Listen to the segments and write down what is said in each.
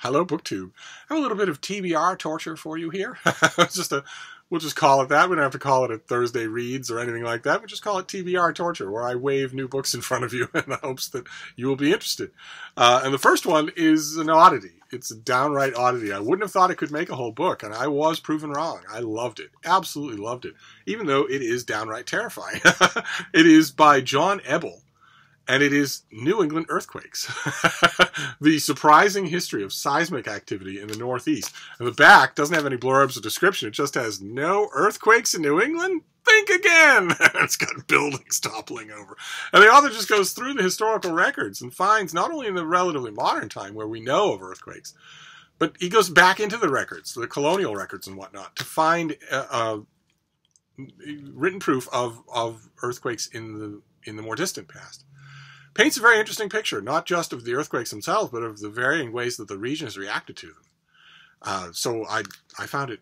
Hello, BookTube. I have a little bit of TBR torture for you here. We'll just call it that. We don't have to call it a Thursday Reads or anything like that. We'll just call it TBR Torture, where I wave new books in front of you in the hopes that you will be interested. And the first one is an oddity. It's a downright oddity. I wouldn't have thought it could make a whole book, and I was proven wrong. I loved it. Absolutely loved it. Even though it is downright terrifying. It is by John Ebel. And it is New England earthquakes. The surprising history of seismic activity in the Northeast. And the back doesn't have any blurbs or description. It just has no earthquakes in New England? Think again! It's got buildings toppling over. And the author just goes through the historical records and finds, not only in the relatively modern time where we know of earthquakes, but he goes back into the records, the colonial records and whatnot, to find written proof of earthquakes in the more distant past. Paints a very interesting picture, not just of the earthquakes themselves, but of the varying ways that the region has reacted to them. So I found it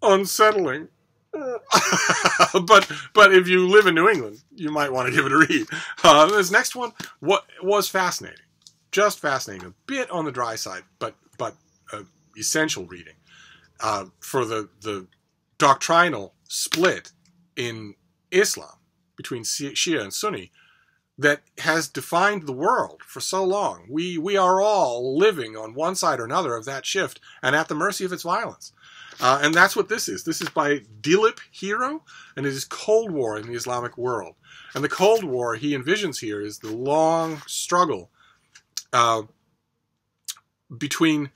unsettling. but if you live in New England, you might want to give it a read. This next one was fascinating. Just fascinating. A bit on the dry side, but essential reading. For the doctrinal split in Islam between Shia and Sunni, that has defined the world for so long. We are all living on one side or another of that shift and at the mercy of its violence. And that's what this is. This is by Dilip Hero, and it is Cold War in the Islamic world. And the Cold War he envisions here is the long struggle between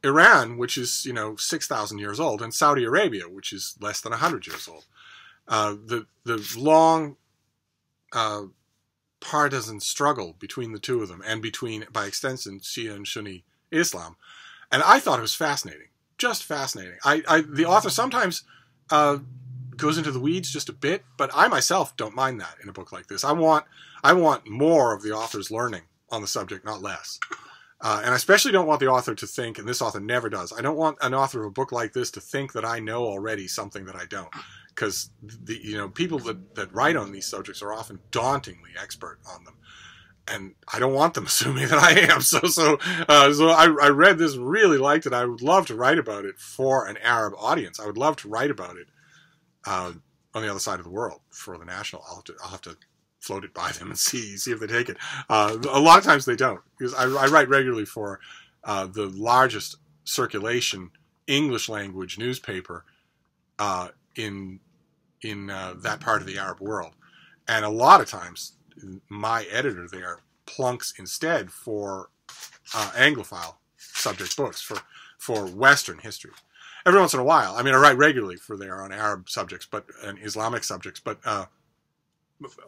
Iran, which is 6,000 years old, and Saudi Arabia, which is less than 100 years old. The long partisan struggle between the two of them, and between, by extension, Shia and Sunni Islam. And I thought it was fascinating. Just fascinating. The author sometimes goes into the weeds just a bit, but I myself don't mind that in a book like this. I want more of the author's learning on the subject, not less. And I especially don't want the author to think, and this author never does, I don't want an author of a book like this to think that I know already something that I don't. Because people that write on these subjects are often dauntingly expert on them, and I don't want them assuming that I am. So I read this, really liked it. I would love to write about it for an Arab audience. I would love to write about it on the other side of the world for the National. I'll have to float it by them and see if they take it. A lot of times they don't, because I write regularly for the largest circulation English language newspaper in that part of the Arab world. And a lot of times, my editor there plunks instead for Anglophile subject books, for Western history. Every once in a while, I write regularly for there on Arab subjects and Islamic subjects, but a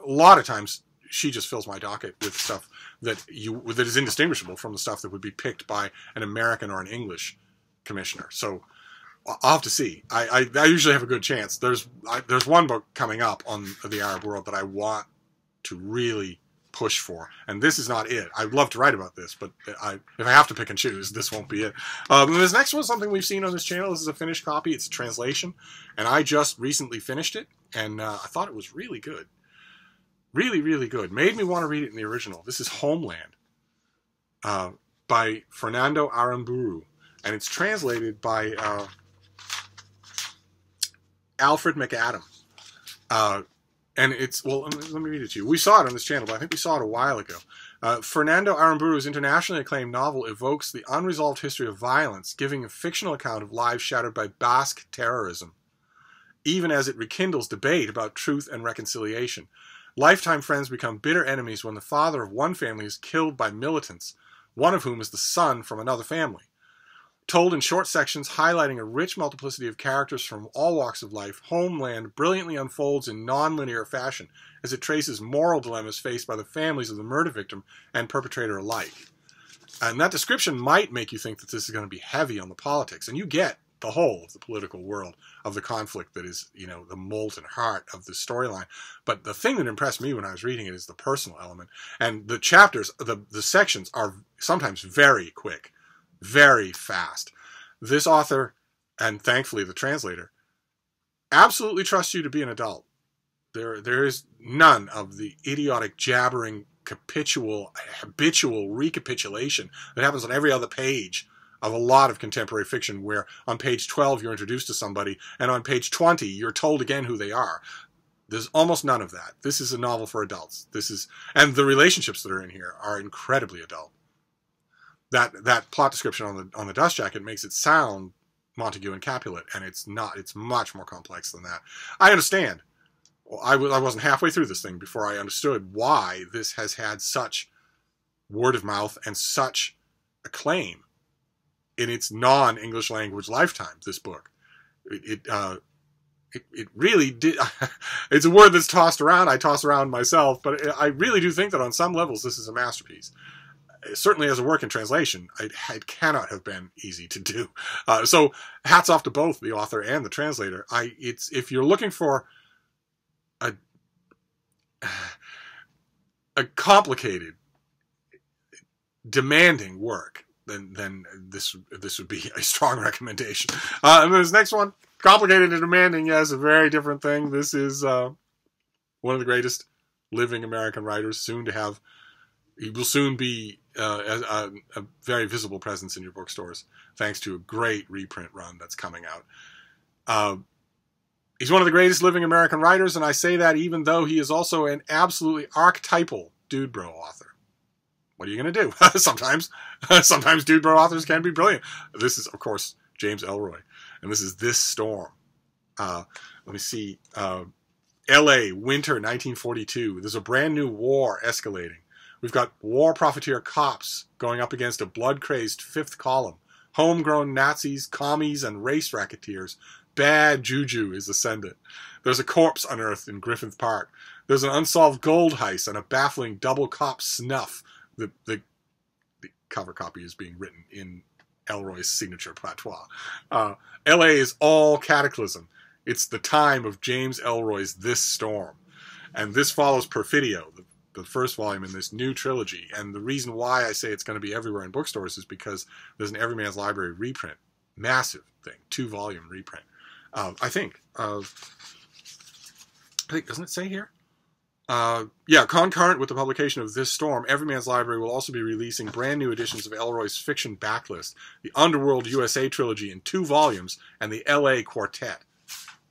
lot of times she just fills my docket with stuff that is indistinguishable from the stuff that would be picked by an American or an English commissioner. So I'll have to see. I usually have a good chance. There's one book coming up on the Arab world that I want to really push for, and this is not it. I'd love to write about this, but if I have to pick and choose, this won't be it. This next one is something we've seen on this channel. This is a finished copy. It's a translation, and I just recently finished it, and I thought it was really good. Really, really good. Made me want to read it in the original. This is Homeland by Fernando Aramburu, and it's translated by Alfred McAdam. And it's, well, let me read it to you. We saw it on this channel, but I think we saw it a while ago. Fernando Aramburu's internationally acclaimed novel evokes the unresolved history of violence, giving a fictional account of lives shattered by Basque terrorism, even as it rekindles debate about truth and reconciliation. Lifetime friends become bitter enemies when the father of one family is killed by militants, one of whom is the son from another family. Told in short sections highlighting a rich multiplicity of characters from all walks of life, Homeland brilliantly unfolds in non-linear fashion as it traces moral dilemmas faced by the families of the murder victim and perpetrator alike. And that description might make you think that this is going to be heavy on the politics, and you get the whole of the political world of the conflict that is, the molten heart of the storyline. But the thing that impressed me when I was reading it is the personal element. And the chapters, the sections are sometimes very quick, very fast. This author, and thankfully the translator, absolutely trusts you to be an adult. There is none of the idiotic, jabbering, habitual recapitulation that happens on every other page of a lot of contemporary fiction where on page 12 you're introduced to somebody, and on page 20 you're told again who they are. There's almost none of that. This is a novel for adults. And the relationships that are in here are incredibly adult. That plot description on the dust jacket makes it sound Montague and Capulet, and it's not. It's much more complex than that. I understand. I wasn't halfway through this thing before I understood why this has had such word of mouth and such acclaim in its non-English language lifetime. This book, it really did. It's a word that's tossed around. I toss around myself, but I really do think that on some levels this is a masterpiece. Certainly as a work in translation, it cannot have been easy to do. So hats off to both the author and the translator. If you're looking for a complicated, demanding work, then this would be a strong recommendation. And this next one, complicated and demanding, yes, a very different thing. This is one of the greatest living American writers, he will soon be a very visible presence in your bookstores, thanks to a great reprint run that's coming out. He's one of the greatest living American writers, and I say that even though he is also an absolutely archetypal dude bro author. What are you going to do? Sometimes dude bro authors can be brilliant. This is, of course, James Ellroy, and this is This Storm. Let me see. L.A., winter 1942. There's a brand new war escalating. We've got war profiteer cops going up against a blood-crazed fifth column. Homegrown Nazis, commies, and race racketeers. Bad juju is ascendant. There's a corpse unearthed in Griffith Park. There's an unsolved gold heist and a baffling double cop snuff. The cover copy is being written in Ellroy's signature patois. L.A. is all cataclysm. It's the time of James Ellroy's This Storm. And this follows Perfidio, the first volume in this new trilogy. And the reason why I say it's going to be everywhere in bookstores is because there's an Everyman's Library reprint. Massive thing. 2-volume reprint. I think, doesn't it say here? Yeah, concurrent with the publication of This Storm, Everyman's Library will also be releasing brand new editions of Ellroy's fiction backlist, the Underworld USA trilogy in 2 volumes, and the LA Quartet.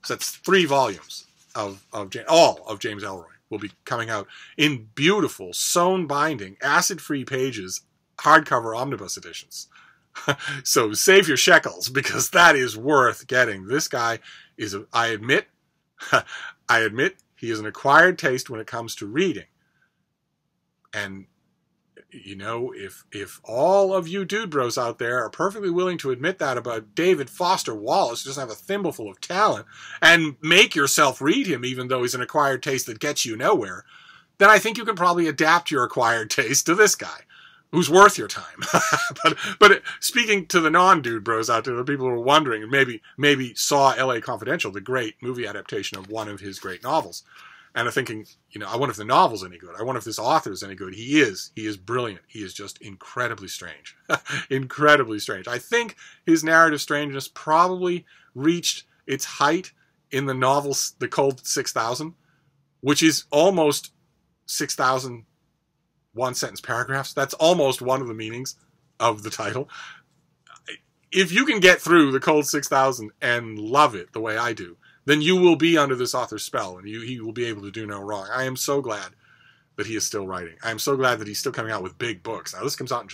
So that's 3 volumes of all of James Ellroy will be coming out in beautiful, sewn binding, acid-free pages, hardcover omnibus editions. So save your shekels, because that is worth getting. This guy is, I admit, he is an acquired taste when it comes to reading. And, you know, if all of you dude bros out there are perfectly willing to admit that about David Foster Wallace, who doesn't have a thimbleful of talent, and make yourself read him even though he's an acquired taste that gets you nowhere, then I think you can probably adapt your acquired taste to this guy, who's worth your time. but speaking to the non-dude bros out there, the people who are wondering, and maybe saw L.A. Confidential, the great movie adaptation of one of his great novels, and are thinking, you know, I wonder if the novel's any good. I wonder if this author is any good. He is brilliant. He is just incredibly strange. Incredibly strange. I think his narrative strangeness probably reached its height in the novel The Cold 6,000, which is almost 6,000 one-sentence paragraphs. That's almost one of the meanings of the title. If you can get through The Cold 6,000 and love it the way I do, then you will be under this author's spell, and he will be able to do no wrong. I am so glad that he is still writing. I am so glad that he's still coming out with big books. Now, this comes out in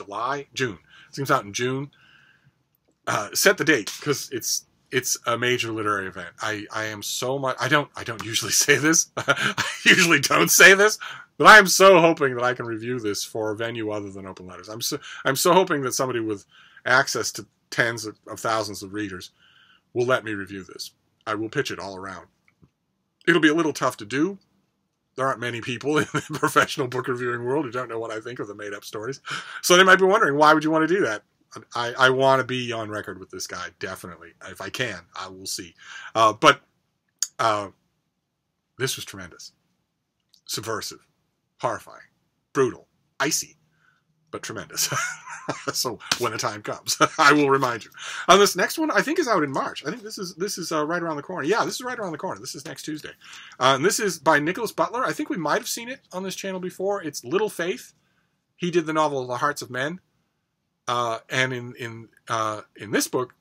June. This comes out in June. Set the date, because it's a major literary event. I am so much... I don't usually say this. I usually don't say this. But I am so hoping that I can review this for a venue other than Open Letters. I'm so hoping that somebody with access to tens of thousands of readers will let me review this. I will pitch it all around. It'll be a little tough to do. There aren't many people in the professional book reviewing world who don't know what I think of the made-up stories. So they might be wondering, why would you want to do that? I want to be on record with this guy, definitely. If I can, I will see. But this was tremendous. Subversive. Horrifying, brutal, icy, but tremendous. So when the time comes, I will remind you. This next one, I think, is out in March. I think this is right around the corner. Yeah, this is right around the corner. This is next Tuesday. And this is by Nicholas Butler. I think we might have seen it on this channel before. It's Little Faith. He did the novel The Hearts of Men. And in this book,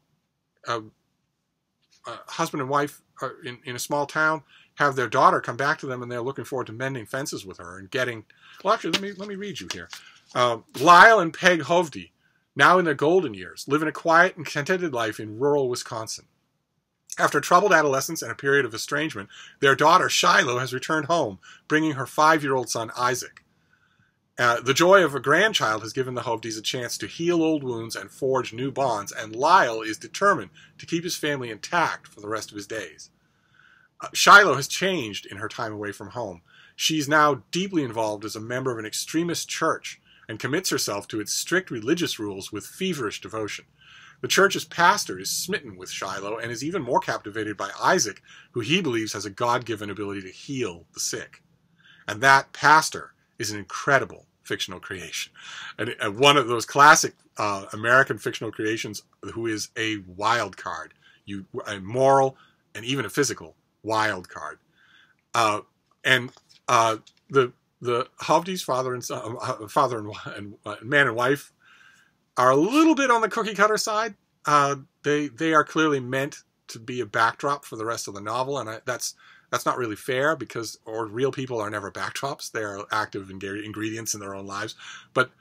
husband and wife are in a small town have their daughter come back to them, and they're looking forward to mending fences with her and getting. Well, actually, let me read you here. Lyle and Peg Hovde, now in their golden years, live in a quiet and contented life in rural Wisconsin. After a troubled adolescence and a period of estrangement, their daughter Shiloh has returned home, bringing her 5-year-old son Isaac. The joy of a grandchild has given the Hovdes a chance to heal old wounds and forge new bonds, and Lyle is determined to keep his family intact for the rest of his days. Shiloh has changed in her time away from home. She's now deeply involved as a member of an extremist church and commits herself to its strict religious rules with feverish devotion. The church's pastor is smitten with Shiloh and is even more captivated by Isaac, who he believes has a God-given ability to heal the sick. And that pastor is an incredible fictional creation. And one of those classic American fictional creations who is a wild card, a moral and even a physical wild card. The Hovdes, father and man and wife, are a little bit on the cookie cutter side. They are clearly meant to be a backdrop for the rest of the novel, and that's not really fair because real people are never backdrops. They are active ingredients in their own lives. But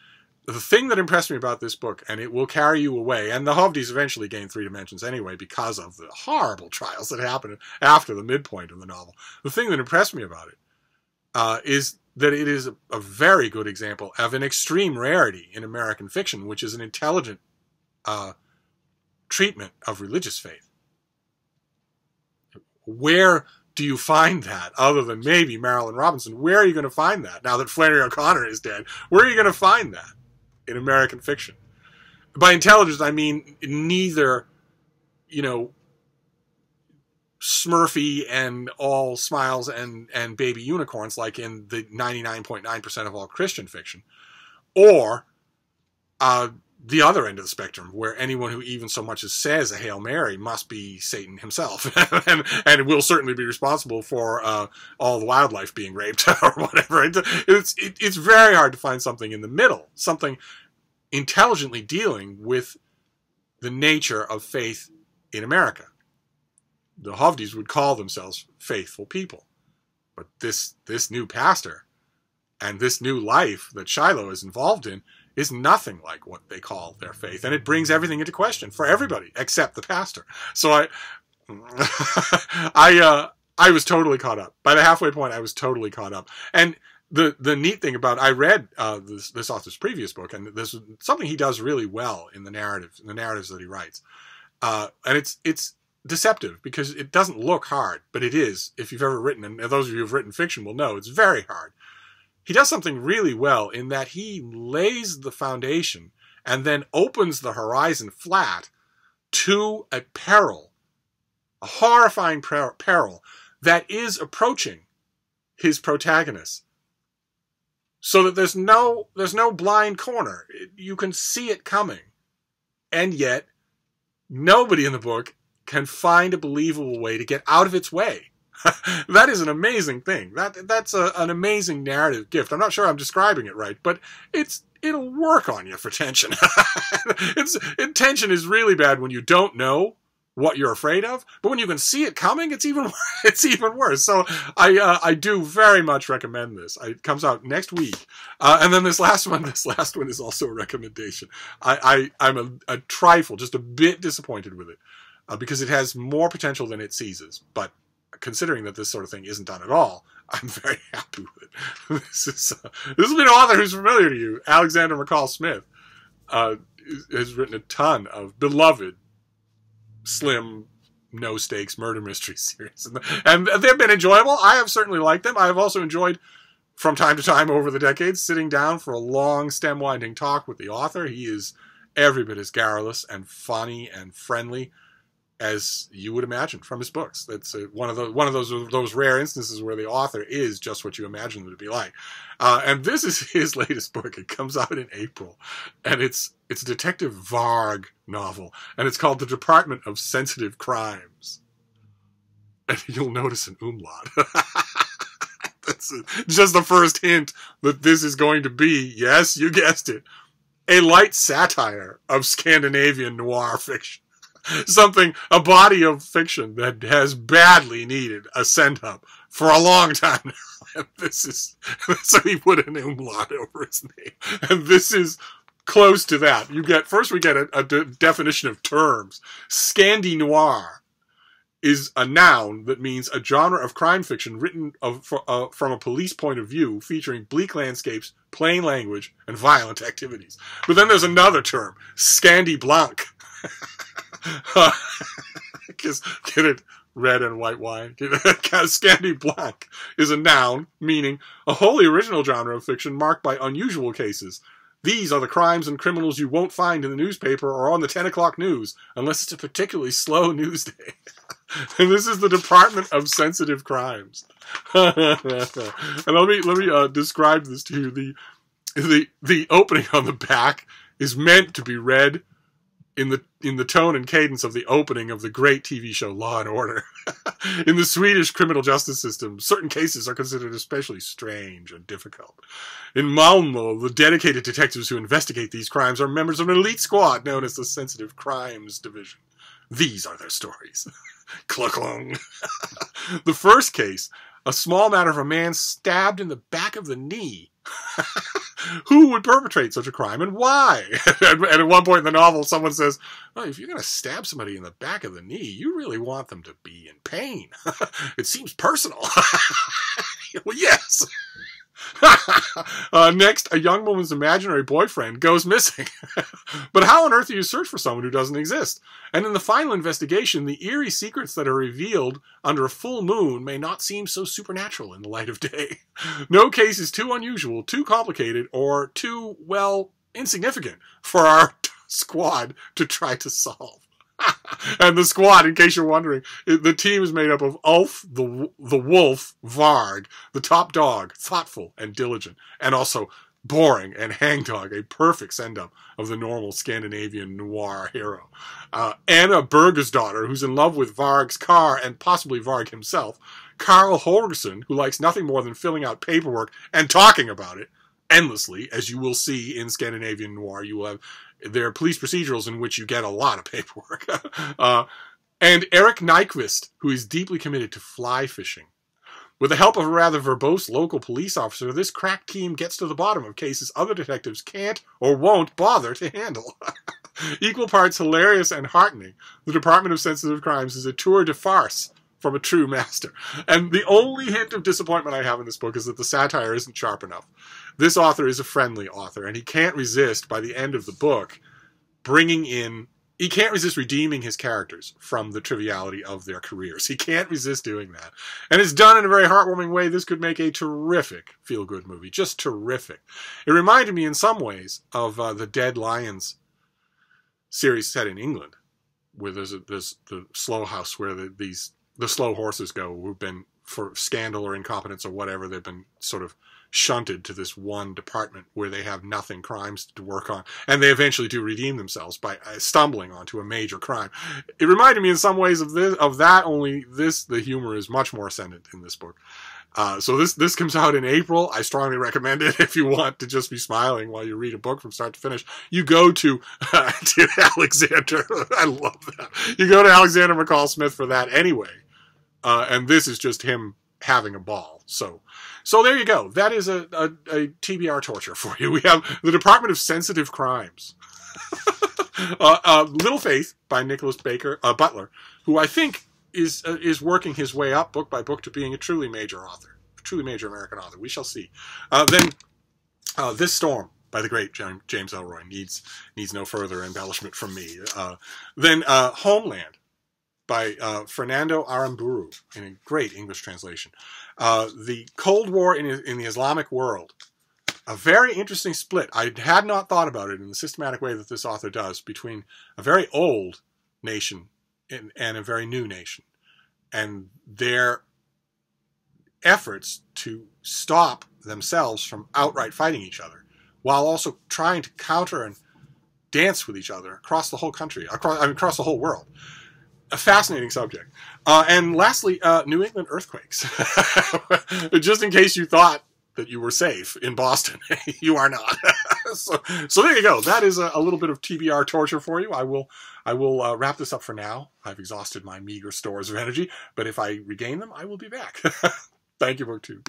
the thing that impressed me about this book, and it will carry you away, and the Hovdes eventually gain 3 dimensions anyway because of the horrible trials that happen after the midpoint of the novel. The thing that impressed me about it is that it is a very good example of an extreme rarity in American fiction, which is an intelligent treatment of religious faith. Where do you find that other than maybe Marilynne Robinson? Where are you going to find that now that Flannery O'Connor is dead? Where are you going to find that in American fiction? By intelligence, I mean neither, Smurfy and all smiles and baby unicorns like in the 99.9% of all Christian fiction, or the other end of the spectrum, where anyone who even so much as says a Hail Mary must be Satan himself, and will certainly be responsible for all the wildlife being raped or whatever. It's very hard to find something in the middle, something intelligently dealing with the nature of faith in America. The Hovdes would call themselves faithful people, but this new pastor and this new life that Shiloh is involved in is nothing like what they call their faith, and it brings everything into question for everybody except the pastor. So I was totally caught up. By the halfway point, I was totally caught up. And the neat thing about, I read this author's previous book, and this is something he does really well in the narratives that he writes. And it's deceptive because it doesn't look hard, but it is. If you've ever written, and those of you who've written fiction will know, it's very hard. He does something really well in that he lays the foundation and then opens the horizon flat to a peril, a horrifying peril that is approaching his protagonist. So that there's no blind corner. You can see it coming. And yet, nobody in the book can find a believable way to get out of its way. That is an amazing thing. That's an amazing narrative gift. I'm not sure I'm describing it right, but it'll work on you for tension. Tension is really bad when you don't know what you're afraid of, but when you can see it coming, it's even worse. So I do very much recommend this. It comes out next week, and then this last one is also a recommendation. I'm a trifle, just a bit disappointed with it because it has more potential than it seizes, but considering that this sort of thing isn't done at all, I'm very happy with it. This will be an author who's familiar to you. Alexander McCall Smith has written a ton of beloved, slim, no-stakes murder mystery series. And they've been enjoyable. I have certainly liked them. I have also enjoyed, from time to time over the decades, sitting down for a long, stem-winding talk with the author. He is every bit as garrulous and funny and friendly as you would imagine from his books. That's one of those rare instances where the author is just what you imagine them to be like. And this is his latest book. It comes out in April, and it's a Detective Varg novel, and it's called The Department of Sensitive Crimes. And you'll notice an umlaut. That's just the first hint that this is going to be, yes, you guessed it, a light satire of Scandinavian noir fiction. A body of fiction that has badly needed a send-up for a long time now. And this is, so he put an umlaut over his name. And this is close to that. First we get a definition of terms. Scandi noir is a noun that means a genre of crime fiction written from a police point of view, featuring bleak landscapes, plain language, and violent activities. But then there's another term, Scandi blanc. Get it? Red and white wine. Scandi blanc is a noun meaning a wholly original genre of fiction marked by unusual cases. These are the crimes and criminals you won't find in the newspaper or on the 10 o'clock news, unless it's a particularly slow news day. And this is the Department of Sensitive Crimes. And let me describe this to you. The opening on the back is meant to be read in the tone and cadence of the opening of the great TV show Law and Order. In the Swedish criminal justice system, certain cases are considered especially strange and difficult. In Malmö, the dedicated detectives who investigate these crimes are members of an elite squad known as the Sensitive Crimes Division. These are their stories. Cluck-clung. The first case, a small matter of a man stabbed in the back of the knee. Who would perpetrate such a crime and why? And at one point in the novel, someone says, well, if you're going to stab somebody in the back of the knee, you really want them to be in pain. It seems personal. Well, yes. Next, a young woman's imaginary boyfriend goes missing. But how on earth do you search for someone who doesn't exist? And in the final investigation, the eerie secrets that are revealed under a full moon may not seem so supernatural in the light of day. No case is too unusual, too complicated, or too, well, insignificant for our squad to try to solve. And the squad, in case you're wondering, the team is made up of Ulf, the wolf, Varg, the top dog, thoughtful and diligent, and also boring and hangdog, a perfect send-up of the normal Scandinavian noir hero. Anna Bergesdottir, who's in love with Varg's car and possibly Varg himself. Carl Holgersson, who likes nothing more than filling out paperwork and talking about it endlessly, as you will see in Scandinavian noir. There are police procedurals in which you get a lot of paperwork. And Eric Nyquist, who is deeply committed to fly fishing. With the help of a rather verbose local police officer, this crack team gets to the bottom of cases other detectives can't or won't bother to handle. Equal parts hilarious and heartening, the Department of Sensitive Crimes is a tour de farce from a true master. And the only hint of disappointment I have in this book is that the satire isn't sharp enough. This author is a friendly author, and he can't resist, by the end of the book, he can't resist redeeming his characters from the triviality of their careers. He can't resist doing that. And it's done in a very heartwarming way. This could make a terrific feel-good movie. Just terrific. It reminded me in some ways of the Dead Lions series set in England, where there's the slow house where the slow horses go, who've been, for scandal or incompetence or whatever, they've been sort of shunted to this one department where they have nothing crimes to work on. And they eventually do redeem themselves by stumbling onto a major crime. It reminded me in some ways of that, only the humor is much more ascendant in this book. So this comes out in April. I strongly recommend it if you want to just be smiling while you read a book from start to finish. You go to Alexander. I love that. You go to Alexander McCall Smith for that anyway. And this is just him having a ball. So there you go. That is a TBR torture for you. We have the Department of Sensitive Crimes. Little Faith by Nicholas Butler, who I think is working his way up book by book to being a truly major author, a truly major American author. We shall see. Then This Storm by the great James Ellroy needs no further embellishment from me. Then Homeland by Fernando Aramburu, in a great English translation. The Cold War in the Islamic world. A very interesting split. I had not thought about it in the systematic way that this author does between a very old nation and a very new nation, and their efforts to stop themselves from outright fighting each other, while also trying to counter and dance with each other across the whole country, across the whole world. A fascinating subject. And lastly, New England earthquakes. Just in case you thought that you were safe in Boston, you are not. So there you go. That is a little bit of TBR torture for you. I will wrap this up for now. I've exhausted my meager stores of energy, but if I regain them, I will be back. Thank you, BookTube.